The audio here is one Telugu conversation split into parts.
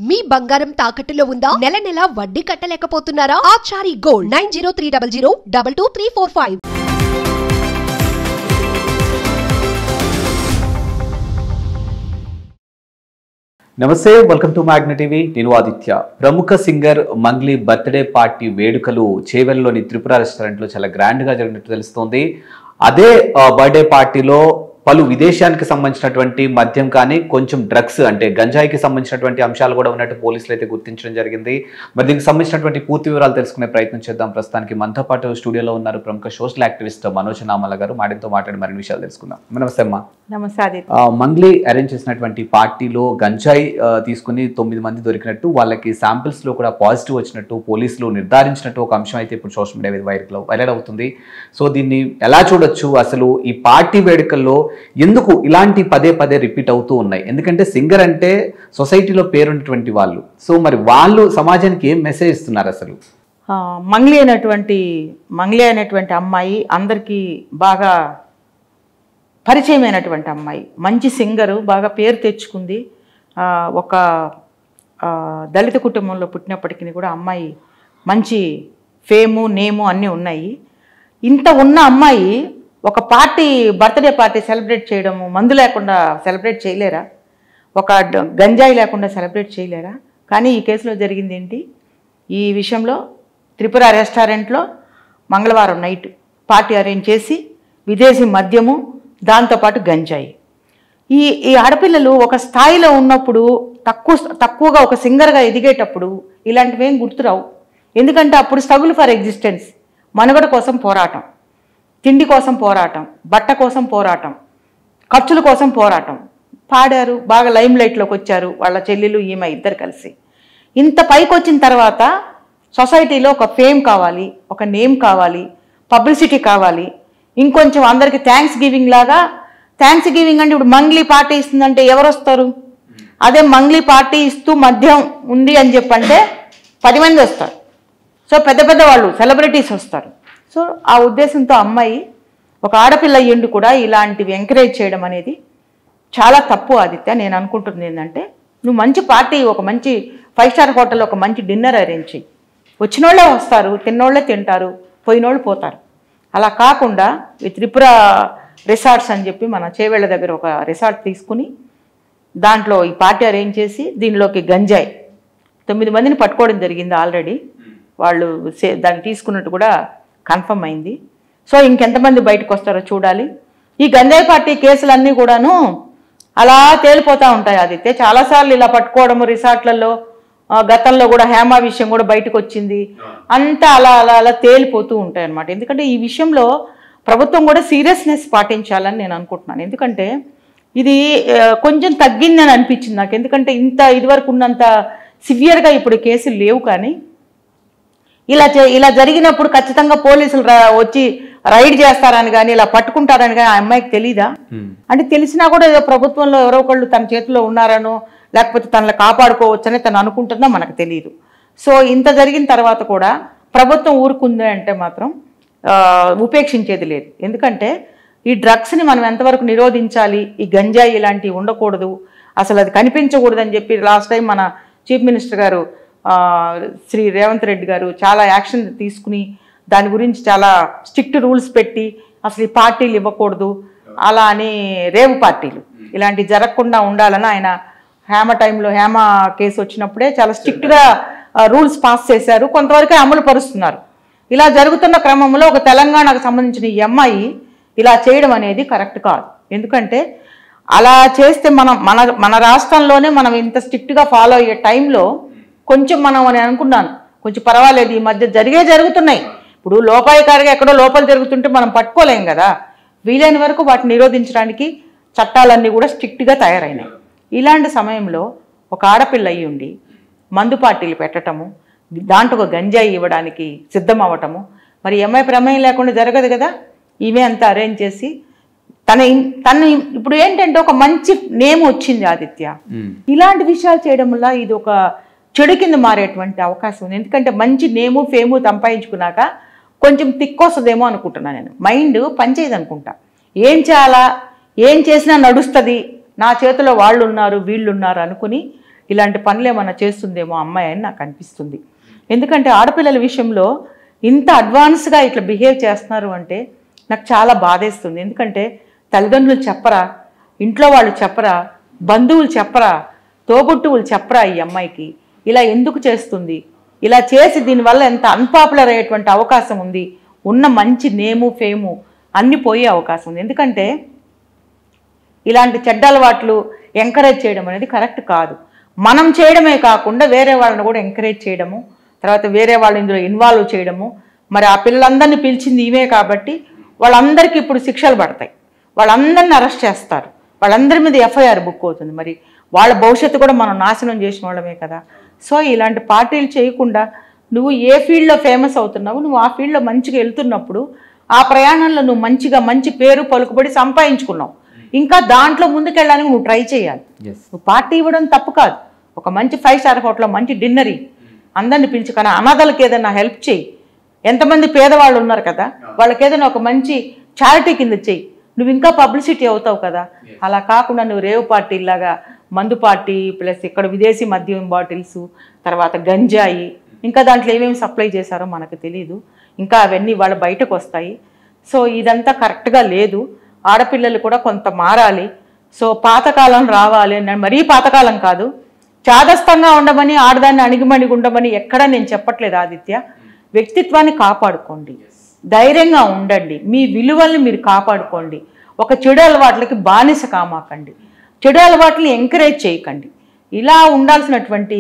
మీ బంగారం తాకట్టులో ఉందా? నెల నెల వడ్డీ కట్టలేకపోతున్నారా? ఆచారి గోల్డ్ 9030022345. నమస్తే, వెల్కమ్ టు మ్యాగ్నెట్ టీవీ. నేను ఆదిత్య. ప్రముఖ సింగర్ మంగ్లీ బర్త్డే పార్టీ వేడుకలు చేవెల్లోని త్రిపుర రెస్టారెంట్లో చాలా గ్రాండ్గా జరిగినట్టు తెలుస్తోంది. అదే బర్త్డే పార్టీలో పలు విదేశానికి సంబంధించినటువంటి మద్యం కానీ కొంచెం డ్రగ్స్ అంటే గంజాయికి సంబంధించినటువంటి అంశాలు కూడా ఉన్నట్టు పోలీసులు అయితే గుర్తించడం జరిగింది. మరి దీనికి సంబంధించినటువంటి పూర్తి వివరాలు తెలుసుకునే ప్రయత్నం చేద్దాం. ప్రస్తుతానికి మనతో పాటు స్టూడియోలో ఉన్నారు ప్రముఖ సోషల్ యాక్టివిస్ట్ మనోజ్ నామల గారు. మాడితో మాట్లాడి మరిన్ని విషయాలు తెలుసుకుందాం. నమస్తే అమ్మా. నమస్తే. మంగ్లీ అరేంజ్ చేసినటువంటి పార్టీలో గంజాయి తీసుకుని 9 మంది దొరికినట్టు, వాళ్ళకి శాంపిల్స్ లో కూడా పాజిటివ్ వచ్చినట్టు పోలీసులు నిర్ధారించినట్టు ఒక అంశం అయితే ఇప్పుడు సోషల్ మీడియా మీద వైరల్ అవుతుంది. సో దీన్ని ఎలా చూడొచ్చు? అసలు ఈ పార్టీ వేడుకల్లో ఎందుకు ఇలాంటి పదే పదే రిపీట్ అవుతూ ఉన్నాయి? ఎందుకంటే సింగర్ అంటే సొసైటీలో పేరున్నటువంటి వాళ్ళు. సో మరి వాళ్ళు సమాజానికి ఏం మెసేజ్ ఇస్తున్నారు? అసలు మంగ్లీ అనేటువంటి అమ్మాయి అందరికీ బాగా పరిచయమైనటువంటి అమ్మాయి, మంచి సింగరు, బాగా పేరు తెచ్చుకుంది. ఒక దళిత కుటుంబంలో పుట్టినప్పటికీ కూడా అమ్మాయి మంచి ఫేము నేము అన్నీ ఉన్నాయి. ఇంత ఉన్న అమ్మాయి ఒక పార్టీ, బర్త్డే పార్టీ సెలబ్రేట్ చేయడము, మందు లేకుండా సెలబ్రేట్ చేయలేరా? ఒక గంజాయి లేకుండా సెలబ్రేట్ చేయలేరా? కానీ ఈ కేసులో జరిగింది ఏంటి? ఈ విషయంలో త్రిపుర రెస్టారెంట్లో మంగళవారం నైట్ పార్టీ అరేంజ్ చేసి విదేశీ మద్యము, దాంతోపాటు గంజాయి. ఈ ఆడపిల్లలు ఒక స్థాయిలో ఉన్నప్పుడు, తక్కువగా ఒక సింగర్గా ఎదిగేటప్పుడు ఇలాంటివి ఏం గుర్తురావు. ఎందుకంటే అప్పుడు స్ట్రగుల్ ఫర్ ఎగ్జిస్టెన్స్, మనుగడ కోసం పోరాటం, తిండి కోసం పోరాటం, బట్ట కోసం పోరాటం, ఖర్చుల కోసం పోరాటం. పాడారు, బాగా లైమ్ లైట్లోకి వచ్చారు వాళ్ళ చెల్లెలు ఈమె ఇద్దరు కలిసి. ఇంత పైకి వచ్చిన తర్వాత సొసైటీలో ఒక ఫేమ్ కావాలి, ఒక నేమ్ కావాలి, పబ్లిసిటీ కావాలి, ఇంకొంచెం అందరికి థ్యాంక్స్ గివింగ్ లాగా. థ్యాంక్స్ గివింగ్ అంటే ఇప్పుడు మంగ్లీ పార్టీ ఇస్తుందంటే ఎవరు వస్తారు? అదే మంగ్లీ పార్టీ ఇస్తూ మద్యం ఉంది అని చెప్పంటే 10 మంది వస్తారు. సో పెద్ద పెద్ద వాళ్ళు, సెలబ్రిటీస్ వస్తారు. సో ఆ ఉద్దేశంతో అమ్మాయి, ఒక ఆడపిల్ల అయ్యుండి కూడా ఇలాంటివి ఎంకరేజ్ చేయడం అనేది చాలా తప్పు ఆదిత్య. నేను అనుకుంటుంది ఏంటంటే, నువ్వు మంచి పార్టీ, ఒక మంచి 5 స్టార్ హోటల్లో ఒక మంచి డిన్నర్ అరేంజ్ చేయి. వచ్చినోళ్ళే వస్తారు, తిన్నోళ్ళే తింటారు, పోయినోళ్ళు పోతారు. అలా కాకుండా ఈ త్రిపుర రిసార్ట్స్ అని చెప్పి మన చేవేళ్ల దగ్గర ఒక రిసార్ట్ తీసుకుని దాంట్లో ఈ పార్టీ అరేంజ్ చేసి దీనిలోకి గంజాయి 9 మందిని పట్టుకోవడం జరిగింది ఆల్రెడీ. వాళ్ళు దాన్ని తీసుకున్నట్టు కూడా కన్ఫర్మ్ అయింది. సో ఇంకెంతమంది బయటకు వస్తారో చూడాలి. ఈ గంజాయి పార్టీ కేసులన్నీ కూడాను అలా తేలిపోతూ ఉంటాయి ఆదిత్య. చాలాసార్లు ఇలా పట్టుకోవడము రిసార్ట్లలో, గతంలో కూడా హేమ విషయం కూడా బయటకు వచ్చింది. అంతా అలా అలా అలా తేలిపోతూ ఉంటాయి అన్నమాట. ఎందుకంటే ఈ విషయంలో ప్రభుత్వం కూడా సీరియస్నెస్ పాటించాలని నేను అనుకుంటున్నాను. ఎందుకంటే ఇది కొంచెం తగ్గిందని అనిపించింది నాకు. ఎందుకంటే ఇదివరకు ఉన్నంత సివియర్గా ఇప్పుడు కేసులు లేవు. కానీ ఇలా జరిగినప్పుడు ఖచ్చితంగా పోలీసులు వచ్చి రైడ్ చేస్తారని కానీ, ఇలా పట్టుకుంటారని కానీ ఆ అమ్మాయికి తెలీదా? అంటే తెలిసినా కూడా ఏదో ప్రభుత్వంలో ఎవరో ఒకళ్ళు తన చేతిలో ఉన్నారనో, లేకపోతే తనని కాపాడుకోవచ్చని తను అనుకుంటుందో మనకు తెలియదు. సో ఇంత జరిగిన తర్వాత కూడా ప్రభుత్వం ఊరుకుంది అంటే మాత్రం ఉపేక్షించేది లేదు. ఎందుకంటే ఈ డ్రగ్స్ని మనం ఎంతవరకు నిరోధించాలి, ఈ గంజాయి ఇలాంటివి ఉండకూడదు, అసలు అది కనిపించకూడదు అని చెప్పి లాస్ట్ టైం మన చీఫ్ మినిస్టర్ గారు శ్రీ రేవంత్ రెడ్డి గారు చాలా యాక్షన్ తీసుకుని దాని గురించి చాలా స్ట్రిక్ట్ రూల్స్ పెట్టి అసలు ఈ పార్టీలు ఇవ్వకూడదు, అలా అని రేవు పార్టీలు ఇలాంటివి జరగకుండా ఉండాలని ఆయన హేమ కేసు వచ్చినప్పుడే చాలా స్ట్రిక్ట్గా రూల్స్ పాస్ చేశారు. కొంతవరకు అమలు పరుస్తున్నారు. ఇలా జరుగుతున్న క్రమంలో ఒక తెలంగాణకు సంబంధించిన ఈ అమ్మాయి ఇలా చేయడం అనేది కరెక్ట్ కాదు. ఎందుకంటే అలా చేస్తే మన రాష్ట్రంలోనే మనం ఇంత స్ట్రిక్ట్గా ఫాలో అయ్యే టైంలో కొంచెం నేను అనుకున్నాను కొంచెం పర్వాలేదు. ఈ మధ్య జరుగుతున్నాయి. ఇప్పుడు లోపాయికారిగా ఎక్కడో లోపాలు జరుగుతుంటే మనం పట్టుకోలేం కదా. వీలైన వరకు వాటిని నిరోధించడానికి చట్టాలన్నీ కూడా స్ట్రిక్ట్గా తయారైనాయి. ఇలాంటి సమయంలో ఒక ఆడపిల్ల అయ్యి ఉండి మందు పార్టీలు పెట్టడము, దాంట్లో ఒక గంజాయి ఇవ్వడానికి సిద్ధం అవ్వటము, మరి అమ్మాయి ప్రమేయం లేకుండా జరగదు కదా. ఈమె అంతా అరేంజ్ చేసి తన ఇప్పుడు ఏంటంటే ఒక మంచి నేమ్ వచ్చింది ఆదిత్య. ఇలాంటి విషయాలు చేయడం వల్ల ఇది ఒక చెడు కింద మారేటువంటి అవకాశం ఉంది. ఎందుకంటే మంచి నేము ఫేము సంపాదించుకున్నాక కొంచెం తిక్కొస్తుందేమో అనుకుంటున్నాను నేను. మైండ్ పనిచేయదు అనుకుంటా. ఏం చేయాలా, ఏం చేసినా నడుస్తుంది, నా చేతిలో వాళ్ళు ఉన్నారు వీళ్ళు ఉన్నారు అనుకుని ఇలాంటి పనులు ఏమన్నా చేస్తుందేమో అమ్మాయి అని నాకు అనిపిస్తుంది. ఎందుకంటే ఆడపిల్లల విషయంలో ఇంత అడ్వాన్స్గా ఇట్లా బిహేవ్ చేస్తున్నారు అంటే నాకు చాలా బాధేస్తుంది. ఎందుకంటే తల్లిదండ్రులు చెప్పరా, ఇంట్లో వాళ్ళు చెప్పరా, బంధువులు చెప్పరా, తోబుట్టువులు చెప్పరా ఈ అమ్మాయికి ఇలా ఎందుకు చేస్తుంది, ఇలా చేసి దీనివల్ల ఎంత అన్పాపులర్ అయ్యేటువంటి అవకాశం ఉంది, ఉన్న మంచి నేము ఫేము అన్నీ పోయే అవకాశం ఉంది. ఎందుకంటే ఇలాంటి చెడ్డ అలవాట్లు ఎంకరేజ్ చేయడం అనేది కరెక్ట్ కాదు. మనం చేయడమే కాకుండా వేరే వాళ్ళని కూడా ఎంకరేజ్ చేయడము, తర్వాత వేరే వాళ్ళు ఇందులో ఇన్వాల్వ్ చేయడము. మరి ఆ పిల్లలందరినీ పిలిచింది ఇవే కాబట్టి వాళ్ళందరికీ ఇప్పుడు శిక్షలు పడతాయి, వాళ్ళందరినీ అరెస్ట్ చేస్తారు, వాళ్ళందరి మీద ఎఫ్ఐఆర్ బుక్ అవుతుంది. మరి వాళ్ళ భవిష్యత్తు కూడా మనం నాశనం చేసిన వాళ్ళమే కదా. సో ఇలాంటి పార్టీలు చేయకుండా నువ్వు ఏ ఫీల్డ్లో ఫేమస్ అవుతున్నావు, నువ్వు ఆ ఫీల్డ్లో మంచిగా వెళ్తున్నప్పుడు ఆ ప్రయాణంలో నువ్వు మంచిగా మంచి పేరు పలుకుబడి సంపాదించుకున్నావు, ఇంకా దాంట్లో ముందుకెళ్ళడానికి నువ్వు ట్రై చేయాలి. నువ్వు పార్టీ ఇవ్వడం తప్పు కాదు, ఒక మంచి 5 స్టార్ హోటల్లో మంచి డిన్నర్ అందరిని పిలిచి, కానీ అనాథాలకు ఏదైనా హెల్ప్ చేయి. ఎంతమంది పేదవాళ్ళు ఉన్నారు కదా, వాళ్ళకి ఏదైనా ఒక మంచి చారిటీ కింద చెయ్యి, నువ్వు ఇంకా పబ్లిసిటీ అవుతావు కదా. అలా కాకుండా నువ్వు రేవ్ పార్టీలాగా మందు పార్టీ ప్లస్ ఇక్కడ విదేశీ మద్యం బాటిల్స్, తర్వాత గంజాయి, ఇంకా దాంట్లో ఏమేమి సప్లై చేశారో మనకు తెలియదు, ఇంకా అవన్నీ వాళ్ళు బయటకు వస్తాయి. సో ఇదంతా కరెక్ట్గా లేదు. ఆడపిల్లలు కూడా కొంత మారాలి. సో పాతకాలం రావాలి, మరీ పాతకాలం కాదు, చాదస్తంగా ఉండమని ఆడదాన్ని అణిగిమణిగి ఉండమని ఎక్కడ నేను చెప్పట్లేదు ఆదిత్య. వ్యక్తిత్వాన్ని కాపాడుకోండి, ధైర్యంగా ఉండండి, మీ విలువల్ని మీరు కాపాడుకోండి. ఒక చెడు అలవాట్లకి బానిస కామాకండి, చెడు అలవాట్లని ఎంకరేజ్ చేయకండి. ఇలా ఉండాల్సినటువంటి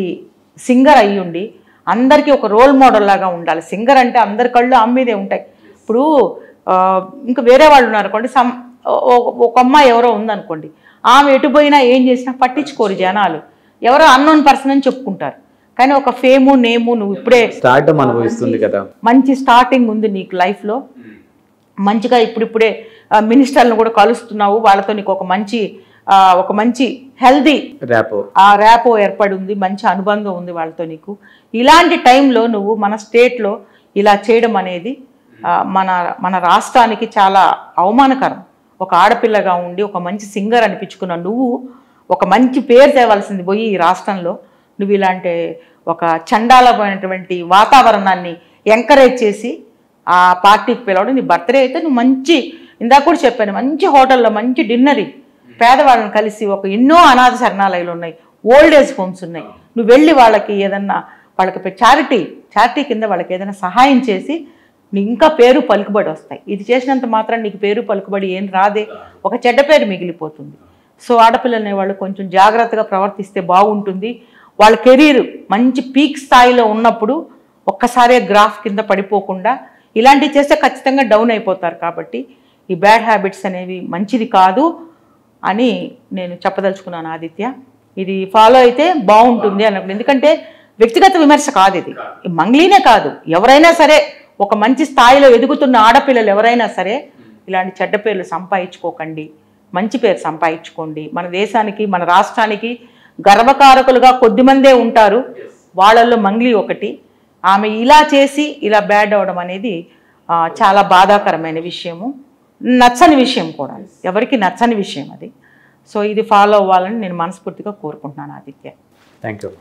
సింగర్ అయ్యుండి అందరికీ ఒక రోల్ మోడల్ లాగా ఉండాలి. సింగర్ అంటే అందరి కళ్ళు అమ్మీదే ఉంటాయి. ఇప్పుడు ఇంకా వేరే వాళ్ళు ఉన్నారనుకోండి, ఒక అమ్మాయి ఎవరో ఉందనుకోండి, ఆమె ఎటుపోయినా ఏం చేసినా పట్టించుకోరు జనాలు, ఎవరో అన్నోన్ పర్సన్ అని చెప్పుకుంటారు. కానీ ఒక ఫేము నేము నువ్వు ఇప్పుడే స్టార్టమ్ అనుభవిస్తుంది కదా, మంచి స్టార్టింగ్ ఉంది నీకు లైఫ్లో, మంచిగా ఇప్పుడిప్పుడే మినిస్టర్లను కూడా కలుస్తున్నావు, వాళ్ళతో నీకు ఒక మంచి హెల్దీ ర్యాపో ఏర్పడి ఉంది, మంచి అనుబంధం ఉంది వాళ్ళతో నీకు. ఇలాంటి టైంలో నువ్వు మన స్టేట్లో ఇలా చేయడం అనేది మన రాష్ట్రానికి చాలా అవమానకరం. ఒక ఆడపిల్లగా ఉండి ఒక మంచి సింగర్ అనిపించుకున్న నువ్వు ఒక మంచి పేరు తేవాల్సింది పోయి ఈ రాష్ట్రంలో నువ్వు ఇలాంటి ఒక చండాలమైనటువంటి వాతావరణాన్ని ఎంకరేజ్ చేసి ఆ పార్టీకి పిలవడం. నీ బర్త్డే అయితే నువ్వు మంచి, ఇందాక కూడా చెప్పాను, మంచి హోటల్లో మంచి డిన్నర్, పేదవాళ్ళని కలిసి, ఎన్నో అనాథ శరణాలయాలు ఉన్నాయి, ఓల్డ్ ఏజ్ హోమ్స్ ఉన్నాయి, నువ్వు వెళ్ళి వాళ్ళకి ఏదన్నా వాళ్ళకి చారిటీ కింద వాళ్ళకి ఏదైనా సహాయం చేసి నీకు ఇంకా పేరు పలుకుబడి వస్తాయి. ఇది చేసినంత మాత్రం నీకు పేరు పలుకుబడి ఏం రాదే, ఒక చెడ్డ పేరు మిగిలిపోతుంది. సో ఆడపిల్లలు అనేవాళ్ళు కొంచెం జాగ్రత్తగా ప్రవర్తిస్తే బాగుంటుంది. వాళ్ళ కెరీర్ మంచి పీక్ స్థాయిలో ఉన్నప్పుడు ఒక్కసారే గ్రాఫ్ కింద పడిపోకుండా ఇలాంటివి చేస్తే ఖచ్చితంగా డౌన్ అయిపోతారు. కాబట్టి ఈ బ్యాడ్ హ్యాబిట్స్ అనేవి మంచిది కాదు అని నేను చెప్పదలుచుకున్నాను ఆదిత్య. ఇది ఫాలో అయితే బాగుంటుంది అన్నప్పుడు, ఎందుకంటే వ్యక్తిగత విమర్శ కాదు ఇది, మంగ్లీనే కాదు, ఎవరైనా సరే ఒక మంచి స్థాయిలో ఎదుగుతున్న ఆడపిల్లలు ఎవరైనా సరే ఇలాంటి చెడ్డ పేర్లు సంపాదించుకోకండి, మంచి పేరు సంపాదించుకోండి. మన దేశానికి మన రాష్ట్రానికి గర్వకారకులుగా కొద్దిమందే ఉంటారు, వాళ్ళల్లో మంగ్లీ ఒకటి. ఆమె ఇలా చేసి ఇలా బ్యాడ్ అవడం అనేది చాలా బాధాకరమైన విషయము, నచ్చని విషయం కూడా, ఎవరికి నచ్చని విషయం అది. సో ఇది ఫాలో అవ్వాలని నేను మనస్ఫూర్తిగా కోరుకుంటున్నాను ఆదిత్య. Thank you.